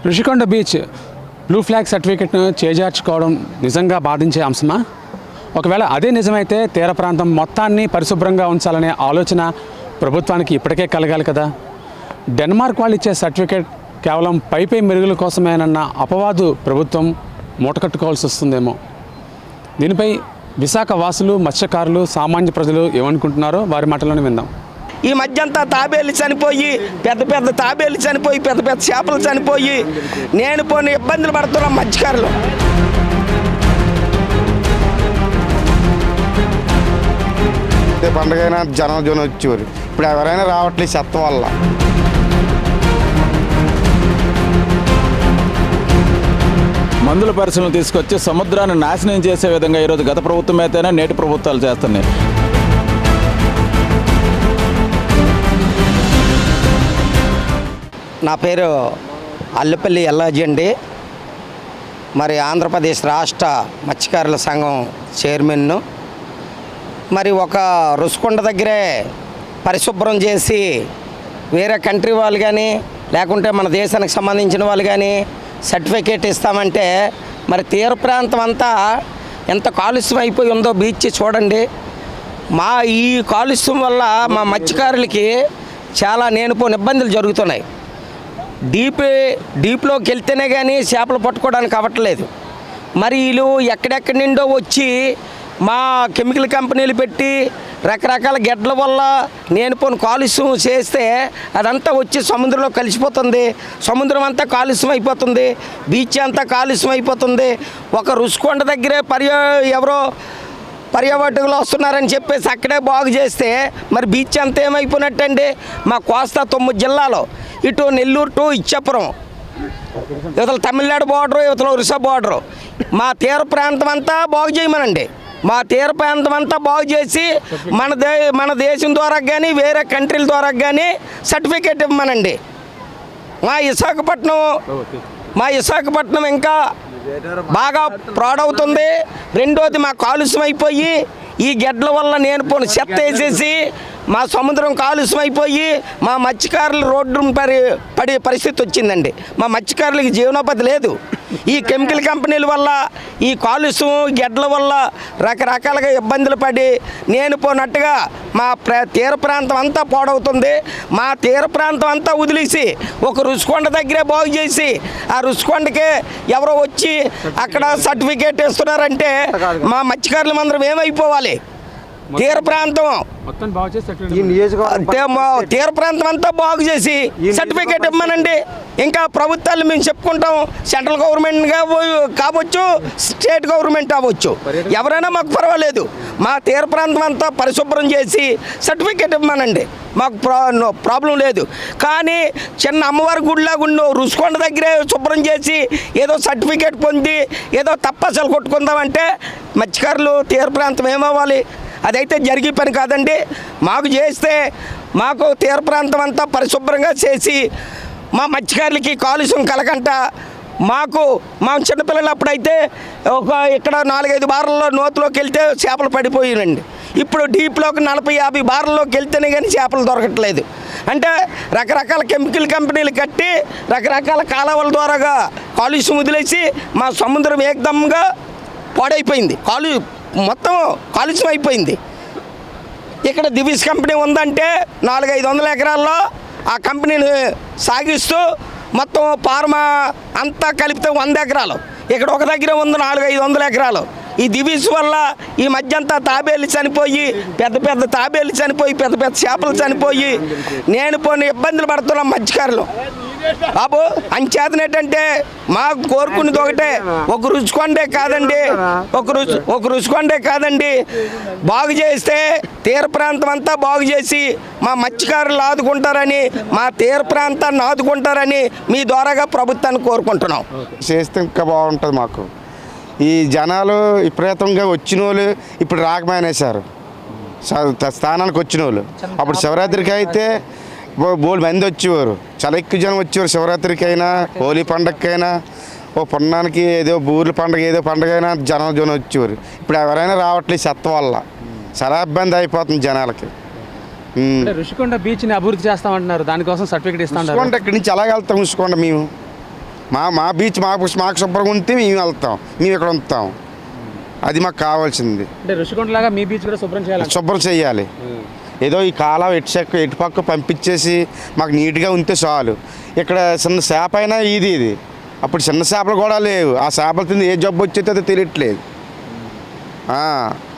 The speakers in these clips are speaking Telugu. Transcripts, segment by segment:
రుషికొండ బీచ్ బ్లూ ఫ్లాగ్ సర్టిఫికెట్ను చేజార్చుకోవడం నిజంగా బాధించే అంశమా? ఒకవేళ అదే నిజమైతే తీర ప్రాంతం మొత్తాన్ని పరిశుభ్రంగా ఉంచాలనే ఆలోచన ప్రభుత్వానికి ఇప్పటికే కలగాలి కదా. డెన్మార్క్ వాళ్ళు ఇచ్చే సర్టిఫికెట్ కేవలం పైపై మెరుగుల కోసమేనన్న అపవాదు ప్రభుత్వం మూటకట్టుకోవాల్సి వస్తుందేమో. దీనిపై విశాఖ వాసులు, మత్స్యకారులు, సామాన్య ప్రజలు ఏమనుకుంటున్నారో వారి మాటలోనే విందాం. ఈ మధ్య అంతా తాబేలు చనిపోయి పెద్ద పెద్ద తాబేలు చనిపోయి పెద్ద పెద్ద చేపలు చనిపోయి నేను పోని ఇబ్బందులు పడుతున్నాం మత్స్యకారులు. పండుగైనా జనం వచ్చేవారు, ఇప్పుడు ఎవరైనా రావట్లేదు చెత్త వల్ల. మందుల పరిశ్రమలు తీసుకొచ్చి సముద్రాన్ని నాశనం చేసే విధంగా ఈరోజు గత ప్రభుత్వం అయితేనే నేటి ప్రభుత్వాలు చేస్తున్నాయి. నా పేరు అల్లుపల్లి ఎల్లాజీ అండి. మరి ఆంధ్రప్రదేశ్ రాష్ట్ర మత్స్యకారుల సంఘం చైర్మన్ను. మరి ఒక రుషికొండ దగ్గరే పరిశుభ్రం చేసి వేరే కంట్రీ వాళ్ళు కానీ లేకుంటే మన దేశానికి సంబంధించిన వాళ్ళు కానీ సర్టిఫికేట్ ఇస్తామంటే మరి తీర ప్రాంతం అంతా ఎంత కాలుష్యం అయిపోయి ఉందో బీచ్ చూడండి. మా ఈ కాలుష్యం వల్ల మా మత్స్యకారులకి చాలా నేనుపోని ఇబ్బందులు జరుగుతున్నాయి. డీప్లోకి వెళ్తేనే కానీ చేపలు పట్టుకోవడానికి అవ్వట్లేదు. మరి వీళ్ళు ఎక్కడెక్కడి నుండో వచ్చి మా కెమికల్ కంపెనీలు పెట్టి రకరకాల గెడ్ల వల్ల నేనుపోని కాలుష్యం చేస్తే అదంతా వచ్చి సముద్రంలో కలిసిపోతుంది. సముద్రం అంతా కాలుష్యం అయిపోతుంది, బీచ్ అంతా కాలుష్యం అయిపోతుంది. ఒక రుషికొండ దగ్గరే ఎవరో పర్యావరణకులు వస్తున్నారని చెప్పేసి అక్కడే బాగు చేస్తే మరి బీచ్ అంతా ఏమైపోయినట్టండి. మా కోస్తా 9 జిల్లాలో ఇటు నెల్లూరు టు ఇచ్చాపురం, ఇవతల తమిళనాడు బార్డరు, ఇవతల ఒరిస్సా బార్డరు, మా తీర ప్రాంతం అంతా బాగు చేయమనండి. మా తీర ప్రాంతం అంతా బాగు చేసి మన దేశం ద్వారా కానీ వేరే కంట్రీల ద్వారా కానీ సర్టిఫికేట్ ఇవ్వమనండి. మా విశాఖపట్నం ఇంకా బాగా పాడవుతుంది. రెండోది మా కాలుష్యం అయిపోయి ఈ గెడ్ల వల్ల నేను పోను చెత్త వేసేసి మా సముద్రం కాలుష్యం అయిపోయి మా మత్స్యకారులు రోడ్డు పడే పరిస్థితి వచ్చిందండి. మా మత్స్యకారులకి జీవనోపాధి లేదు. ఈ కెమికల్ కంపెనీల వల్ల ఈ కాలుష్యం గెడ్ల వల్ల రకరకాలుగా ఇబ్బందులు పడి నేను పోనట్టుగా మా తీర ప్రాంతం అంతా పాడవుతుంది. మా తీర ప్రాంతం అంతా వదిలేసి ఒక రుషికొండ దగ్గరే బాగు చేసి ఆ రుషికొండకే ఎవరో వచ్చి అక్కడ సర్టిఫికేట్ ఇస్తున్నారంటే మా మత్స్యకారులు అందరం ఏమైపోవాలి? తీర ప్రాంతం తీర ప్రాంతం అంతా బాగు చేసి సర్టిఫికేట్ ఇవ్వమనండి. ఇంకా ప్రభుత్వాలు మేము చెప్పుకుంటాం, సెంట్రల్ గవర్నమెంట్ కావచ్చు, స్టేట్ గవర్నమెంట్ అవ్వచ్చు, ఎవరైనా మాకు పర్వాలేదు. మా తీర ప్రాంతం అంతా పరిశుభ్రం చేసి సర్టిఫికేట్ ఇవ్వమనండి, మాకు ప్రాబ్లం లేదు. కానీ చిన్న అమ్మవారి గుడిలాగా రుషికొండ దగ్గరే శుభ్రం చేసి ఏదో సర్టిఫికేట్ పొంది ఏదో తప్పసలు కొట్టుకుందామంటే మత్స్యకారులు తీర ప్రాంతం ఏమవ్వాలి? అదైతే జరిగే పని కాదండి. మాకు చేస్తే మాకు తీర ప్రాంతం అంతా పరిశుభ్రంగా చేసి మా మత్స్యకారులకి కాలుష్యం కలగంట మా చిన్నపిల్లలు అప్పుడైతే ఇక్కడ 4-5 బార్లలో నూతులోకి వెళ్తే చేపలు పడిపోయినండి. ఇప్పుడు డీప్లోకి 40-50 బార్లలోకి వెళ్తేనే కానీ చేపలు దొరకట్లేదు. అంటే రకరకాల కెమికల్ కంపెనీలు కట్టి రకరకాల కాలువల ద్వారాగా కాలుష్యం వదిలేసి మా సముద్రం ఏకదమ్గా పాడైపోయింది. మొత్తం కాలుష్యం అయిపోయింది. ఇక్కడ దివిస్ కంపెనీ ఉందంటే 400-500 ఎకరాల్లో ఆ కంపెనీని సాగిస్తూ మొత్తం ఫార్మా అంతా కలిపితే 100 ఎకరాలు. ఇక్కడ ఒక దగ్గర ఉంది 400-500 ఎకరాలు. ఈ దివిస్ వల్ల ఈ మధ్య అంతా తాబేలు చనిపోయి పెద్ద పెద్ద తాబేలు చనిపోయి పెద్ద పెద్ద చేపలు చనిపోయి నేను పోని ఇబ్బందులు పడుతున్నాం మత్స్యకారులు. బాబు అంచేతనేటంటే మాకు కోరుకునేది ఒకటే, ఒక రుషికొండే కాదండి బాగు చేస్తే తీర ప్రాంతం అంతా బాగు చేసి మా మత్స్యకారులు ఆదుకుంటారని, మా తీర ప్రాంతాన్ని ఆదుకుంటారని మీ ద్వారాగా ప్రభుత్వాన్ని కోరుకుంటున్నాం. చేస్తే ఇంకా బాగుంటుంది. మాకు ఈ జనాలు విపరీతంగా వచ్చిన వాళ్ళు ఇప్పుడు రాకమానేశారు. స్థానానికి వచ్చిన వాళ్ళు అప్పుడు శివరాత్రికి అయితే బోల్ మంది వచ్చేవారు, చాలా ఎక్కువ జనం వచ్చేవారు. శివరాత్రికైనా హోలీ పండగకైనా ఓ పున్నానికి ఏదో ఊర్ల పండుగ ఏదో పండుగ అయినా జనం వచ్చేవారు. ఇప్పుడు ఎవరైనా రావట్లేదు చెత్త వల్ల. చాలా ఇబ్బంది అయిపోతుంది జనాలకి. రుషికొండ బీచ్ని అభివృద్ధి చేస్తామంటున్నారు, దానికోసం సర్టిఫికేట్ ఇస్తాం. రుషికొండ ఇక్కడి నుంచి అలాగే వెళ్తాం. రుషికొండ మేము మా బీచ్ మాకు శుభ్రంగా ఉంటే మేము వెళ్తాం, మేము ఇక్కడ ఉంటాం. అది మాకు కావాల్సింది. అంటే ఋషికొండలాగా మీ బీచ్ కూడా శుభ్రం చేయాలి. శుభ్రం చేయాలి. ఏదో ఈ కాలం ఎటు పక్క పంపించేసి మాకు నీట్గా ఉంటే చాలు. ఇక్కడ చిన్న చేప అయినా ఇది అప్పుడు చిన్న చేపలు కూడా లేవు. ఆ చేపల తింది ఏ జబ్బు వచ్చేది అది తెలియట్లేదు.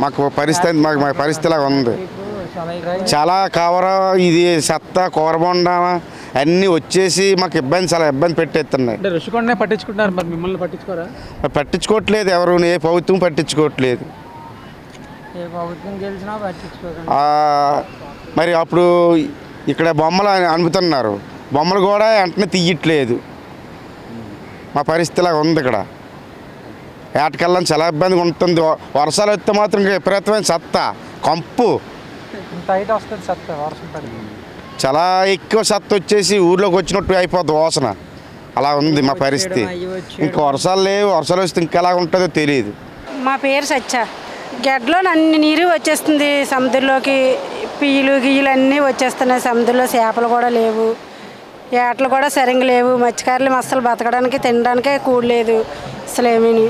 మాకు పరిస్థితి మా పరిస్థితిలాగా ఉంది. చాలా కవర ఇది చెత్త కూరబొండ అన్నీ వచ్చేసి మాకు చాలా ఇబ్బంది పెట్టేస్తున్నాయి. అంటే ఋషికొండనే పట్టించుకుంటున్నారు, మరి మిమ్మల్ని పట్టించుకోరా? పట్టించుకోవట్లేదు ఎవరు, ఏ ప్రభుత్వం పట్టించుకోవట్లేదు. మరి అప్పుడు ఇక్కడ బొమ్మలు అమ్ముతున్నారు, బొమ్మలు కూడా వెంటనే తీయట్లేదు. మా పరిస్థితిలాగా ఉంది. ఇక్కడ ఏటకెళ్ళని చాలా ఇబ్బందిగా ఉంటుంది. వర్షాలు వస్తే మాత్రం ఇంకా విపరీతమైన చెత్త కంపు, చాలా ఎక్కువ చెత్త వచ్చేసి ఊర్లోకి వచ్చినట్టు అయిపోద్ది వాసన. అలా ఉంది మా పరిస్థితి. ఇంకా వర్షాలు లేవు, వర్షాలు వస్తే ఇంకా ఎలా ఉంటుందో తెలియదు. మా పేరు సత్య. గడ్డలో అన్ని నీరు వచ్చేస్తుంది సముద్రంలోకి, పియ్యలు గియ్యలు అన్నీ వచ్చేస్తున్నాయి. సముద్రంలో చేపలు కూడా లేవు, ఏటలు కూడా సరిగ్గా లేవు. మత్స్యకారులు అస్సలు బతకడానికి తినడానికే కూడలేదు అసలు ఏమీని.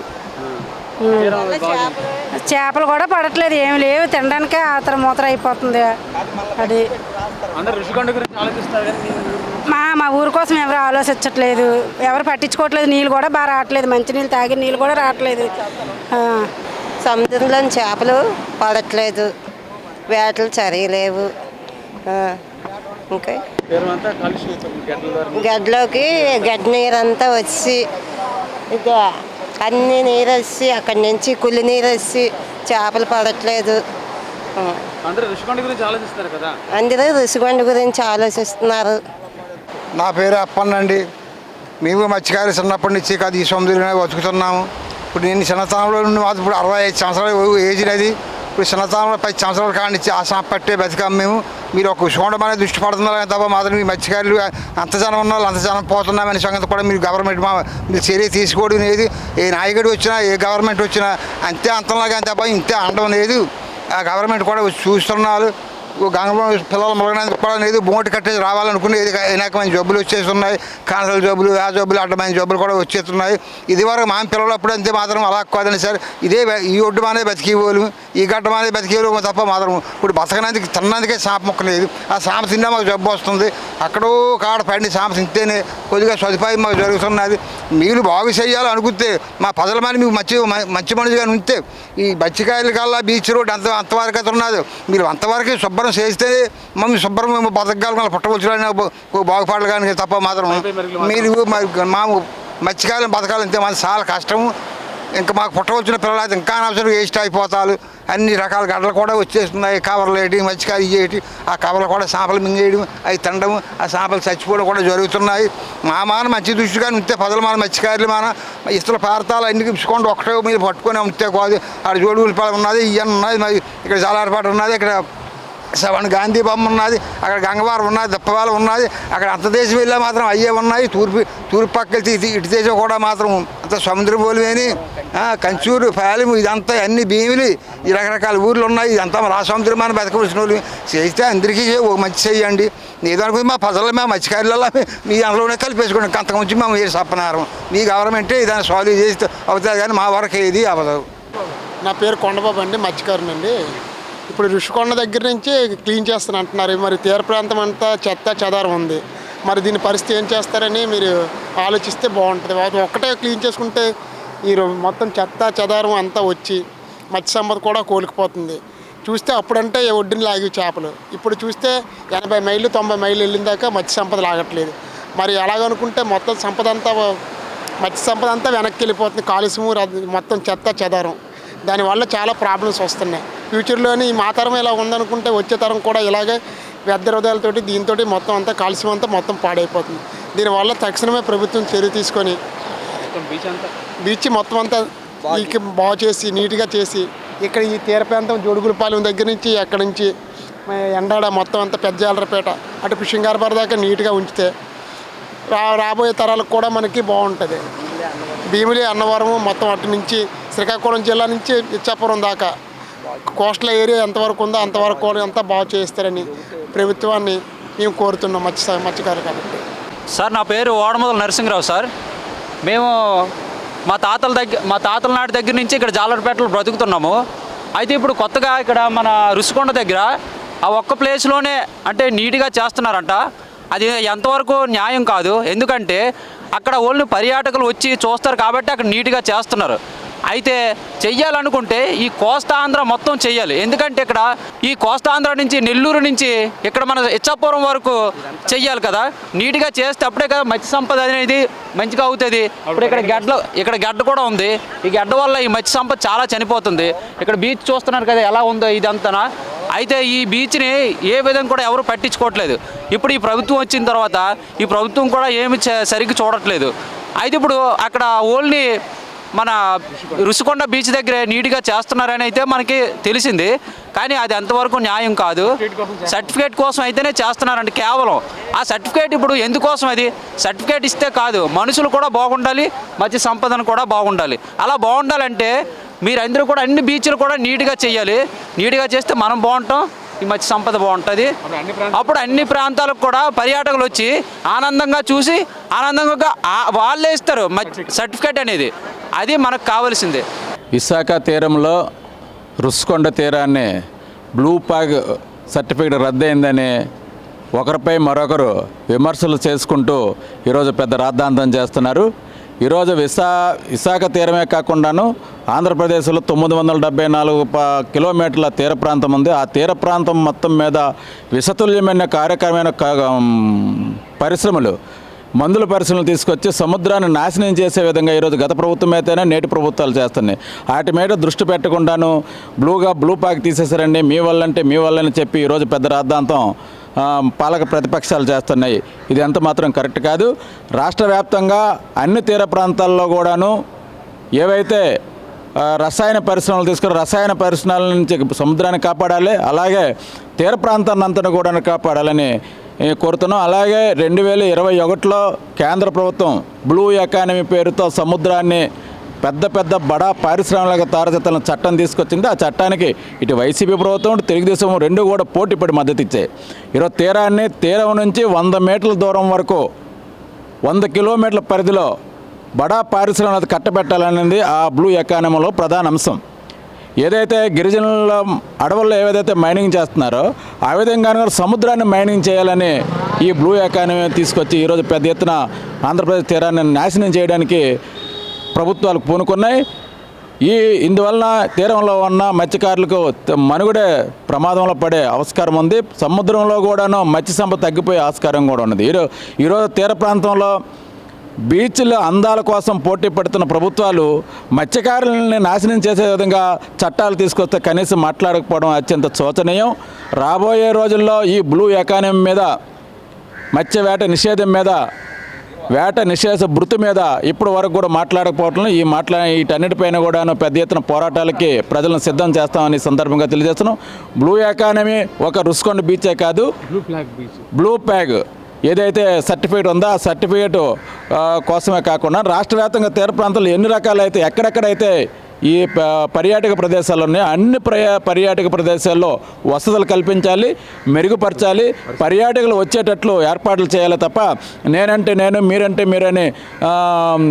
చేపలు కూడా పడట్లేదు, ఏమి లేవు తినడానికే ఆతర మూతర అయిపోతుంది. అది మా ఊరి కోసం ఎవరు ఆలోచించట్లేదు, ఎవరు పట్టించుకోవట్లేదు. నీళ్ళు కూడా బాగా రావట్లేదు, మంచినీళ్ళు తాగే నీళ్ళు కూడా రావట్లేదు. సముద్రంలో చేపలు పడట్లేదు, వేటలు సరిగలేవు. ఇంకా గడ్డలోకి గడ్డ నీరంతా వచ్చి ఇక అన్ని నీరు వచ్చి అక్కడి నుంచి కులి నీరు వచ్చి చేపలు పడట్లేదు. అందరూ ఋషికొండ గురించి ఆలోచిస్తున్నారు. నా పేరు అప్పన్నండి. మేము మత్స్యకారులు చిన్నప్పటి నుంచి కాదు ఈ సముద్రంలో బతుకుతున్నాము. ఇప్పుడు నేను చిన్నతనంలో నుండి మాత్రం ఇప్పుడు 65 సంవత్సరాలు ఏజ్ అది. ఇప్పుడు చిన్నతనంలో 10 సంవత్సరాల కానిచ్చి ఆసాం పట్టే బతికాము మేము. మీరు ఒక చూడడం అనేది దృష్టి పడుతున్నారు తప్ప మాత్రం మీ మత్స్యకారులు అంత జనం ఉన్నారు, అంత జనం పోతున్నామనే సంగతి కూడా మీరు గవర్నమెంట్ మీరు చర్య తీసుకోవడం లేదు. ఏ నాయకుడు వచ్చినా ఏ గవర్నమెంట్ వచ్చినా అంతే అంతంలాగా తప్ప ఇంతే అనడం లేదు. ఆ గవర్నమెంట్ కూడా చూస్తున్నారు. గంగలో పిల్లలు మొలగడానికి కూడా లేదు. బోటు కట్టేసి రావాలనుకునేది అనేకమైన జబ్బులు వచ్చేస్తున్నాయి. కాన్సర్ జబ్బులు, ఆ జబ్బులు, అడ్డమైన జబ్బులు కూడా వచ్చేస్తున్నాయి. ఇది వరకు మా పిల్లలు అప్పుడు అంతే మాత్రం అలా కాదని సార్. ఈ ఒడ్డు మానే బతికేవాళ్ళు, ఈ గడ్డ మానే బతికేవాళ్ళు తప్ప మాత్రం ఇప్పుడు బతకనందుకు తిన్నందుకే సాప మొక్క లేదు. ఆ సాప తిన్నా మాకు జబ్బు వస్తుంది. అక్కడో కాడ పడి సాప తింటేనే కొద్దిగా సదుపాయం మాకు జరుగుతున్నది. మీరు బాగు చేయాలి అనుకుంటే మా ప్రజల మీద మీకు మంచి మనిషిగా ఉంటే ఈ మత్స్యకాయల కల్లా బీచ్ రోడ్ అంతవరకు అయితే ఉన్నది. మీరు అంతవరకు శుభ్రం చేస్తే మమ్మల్ని శుభ్రం మేము బతకగలం, పుట్టవచ్చులని బాగుపడాలి కానీ తప్ప మాత్రం మీరు మా మత్స్యకాయలను బతకాలంటే మాది చాలా కష్టము. ఇంకా మాకు పుట్టవచ్చిన పిల్లలు అయితే ఇంకా అనవసరం వేస్ట్ అయిపోతారు. అన్ని రకాల గడ్డలు కూడా వచ్చేస్తున్నాయి. కవర్లు వేయడం, మత్స్యకాయలు ఇయ్యేటి, ఆ కవర్లు కూడా చేపలు మింగేయడం, అవి తినడం, ఆ చేపలు చచ్చిపోవడం కూడా జరుగుతున్నాయి. మాన మంచి దృష్టిగా ఉంటే పదల మన మత్స్యకారులు మన ఇసుల పారతాలు అన్ని ఇప్పుకోండి ఒకటే మీరు పట్టుకొని ఉంటే కాదు. ఆడ జోడుగుల పడ ఉన్నది, ఇవన్నీ ఉన్నది, మరి ఇక్కడ జాలారపాట ఉన్నది, ఇక్కడ సవన్ గాంధీ బొమ్మ ఉన్నది, అక్కడ గంగవారం ఉన్నది, దప్పవాల ఉన్నది, అక్కడ అంత దేశం వెళ్ళా మాత్రం అయ్యే ఉన్నాయి. తూర్పు పక్కకి ఇటు దేశం కూడా మాత్రం అంత సముద్రం పోలివేని కంచూరు పాలెము ఇదంతా అన్ని భీములు ఈ రకరకాల ఊర్లు ఉన్నాయి. ఇదంతా రా సముద్రం అని బతకవలసిన వాళ్ళు చేస్తే అందరికీ మంచి చేయండి. ఏదనుకుంది మా ప్రజల్లో మేము మత్స్యకారులలో మీ అందులోనే కలిపేసుకోండి. అంతకుమించి మేము ఏ సప్పనారం మీ గవర్నమెంటే ఇదాన్ని సాల్వ్ చేసి అవుతుంది కానీ మా వరకు ఏది అవ్వదు. నా పేరు కొండబాబు అండి, మత్స్యకారునండి. ఇప్పుడు ఋషికొండ దగ్గర నుంచి క్లీన్ చేస్తాను అంటున్నారు. మరి తీర ప్రాంతం అంతా చెత్త చెదారం ఉంది. మరి దీని పరిస్థితి ఏం చేస్తారని మీరు ఆలోచిస్తే బాగుంటుంది. ఒక్కటే క్లీన్ చేసుకుంటే ఈ మొత్తం చెత్త చెదారం అంతా వచ్చి మత్స్య సంపద కూడా కోలుకుపోతుంది. చూస్తే అప్పుడంటే ఒడ్డుని లాగి చేపలు, ఇప్పుడు చూస్తే 80 మైళ్ళు 90 మైళ్ళు వెళ్ళిన దాకా మత్స్య సంపద లాగట్లేదు. మరి అలాగనుకుంటే మొత్తం సంపద అంతా మత్స్య సంపద అంతా వెనక్కి వెళ్ళిపోతుంది. కాలుష్యము మొత్తం చెత్త చెదారం, దానివల్ల చాలా ప్రాబ్లమ్స్ వస్తున్నాయి. ఫ్యూచర్లోని మా తరం ఇలా ఉందనుకుంటే వచ్చే తరం కూడా ఇలాగే వ్యర్థ హృదయాలతోటి దీంతో మొత్తం అంతా కాలుష్యం అంతా మొత్తం పాడైపోతుంది. దీనివల్ల తక్షణమే ప్రభుత్వం చర్య తీసుకొని బీచ్ మొత్తం అంతా బాగు చేసి నీట్గా చేసి ఇక్కడ ఈ తీర ప్రాంతం జోడుగులపాలెం దగ్గర నుంచి అక్కడి నుంచి ఎండాడ మొత్తం అంతా పెద్ద జాలరపేట అటు ఫిషింగ్ హార్బర్ దాకా నీట్గా ఉంచితే రాబోయే తరాలకు కూడా మనకి బాగుంటుంది. భీమిలి, అన్నవరము మొత్తం అటు నుంచి శ్రీకాకుళం జిల్లా నుంచి ఇచ్చాపురం దాకా కోస్టల్ ఏరియా ఎంతవరకు ఉందో అంతవరకు కూడా అంతా బాగు చేస్తారని ప్రభుత్వాన్ని మేము కోరుతున్నాం మత్స్యకారులు కాబట్టి. సార్ నా పేరు ఓడమదల నరసింహరావు సార్. మేము మా తాతల నాటి దగ్గర నుంచి ఇక్కడ జాలర్పేటలో బ్రతుకుతున్నాము. అయితే ఇప్పుడు కొత్తగా ఇక్కడ మన రుషికొండ దగ్గర ఆ ఒక్క ప్లేస్లోనే అంటే నీట్గా చేస్తున్నారంట. అది ఎంతవరకు న్యాయం కాదు. ఎందుకంటే అక్కడ ఓన్లీ పర్యాటకులు వచ్చి చూస్తారు కాబట్టి అక్కడ నీట్గా చేస్తున్నారు. అయితే చెయ్యాలనుకుంటే ఈ కోస్తాంధ్ర మొత్తం చెయ్యాలి. ఎందుకంటే ఇక్కడ ఈ కోస్తాంధ్ర నుంచి నెల్లూరు నుంచి ఇక్కడ మన ఇచ్చాపురం వరకు చెయ్యాలి కదా. నీట్గా చేస్తే అప్పుడే కదా మత్స్య సంపద అనేది మంచిగా అవుతుంది. ఇప్పుడు ఇక్కడ గడ్డ కూడా ఉంది. ఈ గడ్డ వల్ల ఈ మత్స్య సంపద చాలా చనిపోతుంది. ఇక్కడ బీచ్ చూస్తున్నారు కదా ఎలా ఉందో ఇదంతా. అయితే ఈ బీచ్ని ఏ విధంగా కూడా ఎవరు పట్టించుకోవట్లేదు. ఇప్పుడు ఈ ప్రభుత్వం వచ్చిన తర్వాత ఈ ప్రభుత్వం కూడా ఏమి సరిగ్గా చూడట్లేదు. అయితే ఇప్పుడు అక్కడ ఓన్లీ మన రుషికొండ బీచ్ దగ్గరే నీట్గా చేస్తున్నారని అయితే మనకి తెలిసింది. కానీ అది ఎంతవరకు న్యాయం కాదు. సర్టిఫికేట్ కోసం అయితేనే చేస్తున్నారండి కేవలం. ఆ సర్టిఫికేట్ ఇప్పుడు ఎందుకోసం? అది సర్టిఫికేట్ ఇస్తే కాదు, మనుషులు కూడా బాగుండాలి, మత్స్య సంపదను కూడా బాగుండాలి. అలా బాగుండాలంటే మీరందరూ కూడా అన్ని బీచ్లు కూడా నీట్గా చేయాలి. నీట్గా చేస్తే మనం బాగుంటాం, ఈ మత్స్య సంపద బాగుంటుంది. అప్పుడు అన్ని ప్రాంతాలకు కూడా పర్యాటకులు వచ్చి ఆనందంగా చూసి ఆనందంగా వాళ్ళే ఇస్తారు సర్టిఫికేట్ అనేది. అది మనకు కావాల్సిందే. విశాఖ తీరంలో రుషికొండ తీరాన్ని బ్లూ ఫ్లాగ్ సర్టిఫికేట్ రద్దయిందని ఒకరిపై మరొకరు విమర్శలు చేసుకుంటూ ఈరోజు పెద్ద రాద్ధాంతం చేస్తున్నారు. ఈరోజు విశాఖ తీరమే కాకుండాను ఆంధ్రప్రదేశ్లో 974 కిలోమీటర్ల తీర ప్రాంతం ఉంది. ఆ తీర ప్రాంతం మొత్తం మీద విషతుల్యమైన కార్యక్రమమైన పరిశ్రమలు, మందుల పరిశ్రమలు తీసుకొచ్చి సముద్రాన్ని నాశనం చేసే విధంగా ఈరోజు గత ప్రభుత్వం అయితేనే నేటి ప్రభుత్వాలు చేస్తున్నాయి. వాటి మీద దృష్టి పెట్టకుండాను బ్లూ ఫ్లాగ్ తీసేసారండి, మీ వల్లని చెప్పి ఈరోజు పెద్ద రాద్ధాంతం పాలక ప్రతిపక్షాలు చేస్తున్నాయి. ఇది ఎంత మాత్రం కరెక్ట్ కాదు. రాష్ట్ర వ్యాప్తంగా అన్ని తీర ప్రాంతాల్లో కూడాను ఏవైతే రసాయన పరిశ్రమలు తీసుకుని రసాయన పరిశ్రమల నుంచి సముద్రాన్ని కాపాడాలి, అలాగే తీర ప్రాంతాన్ని అంతా కూడా కాపాడాలని కోరుతున్నాం. అలాగే 2021లో కేంద్ర ప్రభుత్వం బ్లూ ఎకానమీ పేరుతో సముద్రాన్ని పెద్ద బడా పారిశ్రామిక తారతలను చట్టం తీసుకొచ్చింది. ఆ చట్టానికి ఇటు వైసీపీ ప్రభుత్వం తెలుగుదేశం రెండు కూడా పోటీపడి మద్దతు ఇచ్చాయి. ఈరోజు తీరం నుంచి 100 మీటర్ల దూరం వరకు 100 కిలోమీటర్ల పరిధిలో బడా పారిశ్రామిక కట్టబెట్టాలనేది ఆ బ్లూ ఎకానమీలో ప్రధాన అంశం. ఏదైతే గిరిజనుల అడవుల్లో ఏదైతే మైనింగ్ చేస్తున్నారో ఆ విధంగా సముద్రాన్ని మైనింగ్ చేయాలని ఈ బ్లూ ఎకానమీ తీసుకొచ్చి ఈరోజు పెద్ద ఎత్తున ఆంధ్రప్రదేశ్ తీరాన్ని నాశనం చేయడానికి ప్రభుత్వాలు పూనుకున్నాయి. ఇందువలన తీరంలో ఉన్న మత్స్యకారులకు మనుగడే ప్రమాదంలో పడే ఆస్కారం ఉంది. సముద్రంలో కూడాను మత్స్య సంపద తగ్గిపోయే ఆస్కారం కూడా ఉన్నది. ఈరోజు తీర ప్రాంతంలో బీచ్ల అందాల కోసం పోటీ పడుతున్న ప్రభుత్వాలు మత్స్యకారులని నాశనం చేసే విధంగా చట్టాలు తీసుకొస్తే కనీసం మాట్లాడకపోవడం అత్యంత శోచనీయం. రాబోయే రోజుల్లో ఈ బ్లూ ఎకానమీ మీద, మత్స్య వేట నిషేధం మీద, వేట నిషేధ భృతి మీద ఇప్పటి వరకు కూడా మాట్లాడకపోవటం, వీటన్నిటిపైన కూడాను పెద్ద ఎత్తున పోరాటాలకి ప్రజలను సిద్ధం చేస్తామని సందర్భంగా తెలియజేస్తున్నాం. బ్లూ ఎకానమీ ఒక రుషికొండ బీచే కాదు, బ్లూ ఫ్లాగ్ ఏదైతే సర్టిఫికేట్ ఉందో ఆ సర్టిఫికేట్ కోసమే కాకుండా రాష్ట్ర వ్యాప్తంగా తీర ప్రాంతాల్లో ఎన్ని రకాలైతే ఎక్కడెక్కడైతే ఈ పర్యాటక ప్రదేశాలు ఉన్నాయి అన్ని పర్యాటక ప్రదేశాల్లో వసతులు కల్పించాలి, మెరుగుపరచాలి, పర్యాటకులు వచ్చేటట్లు ఏర్పాట్లు చేయాలి తప్ప నేనంటే నేను మీరంటే మీరని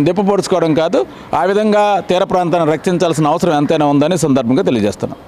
దిప్పపొడుచుకోవడం కాదు. ఆ విధంగా తీర ప్రాంతాన్ని రక్షించాల్సిన అవసరం ఎంతైనా ఉందని సందర్భంగా తెలియజేస్తున్నాం.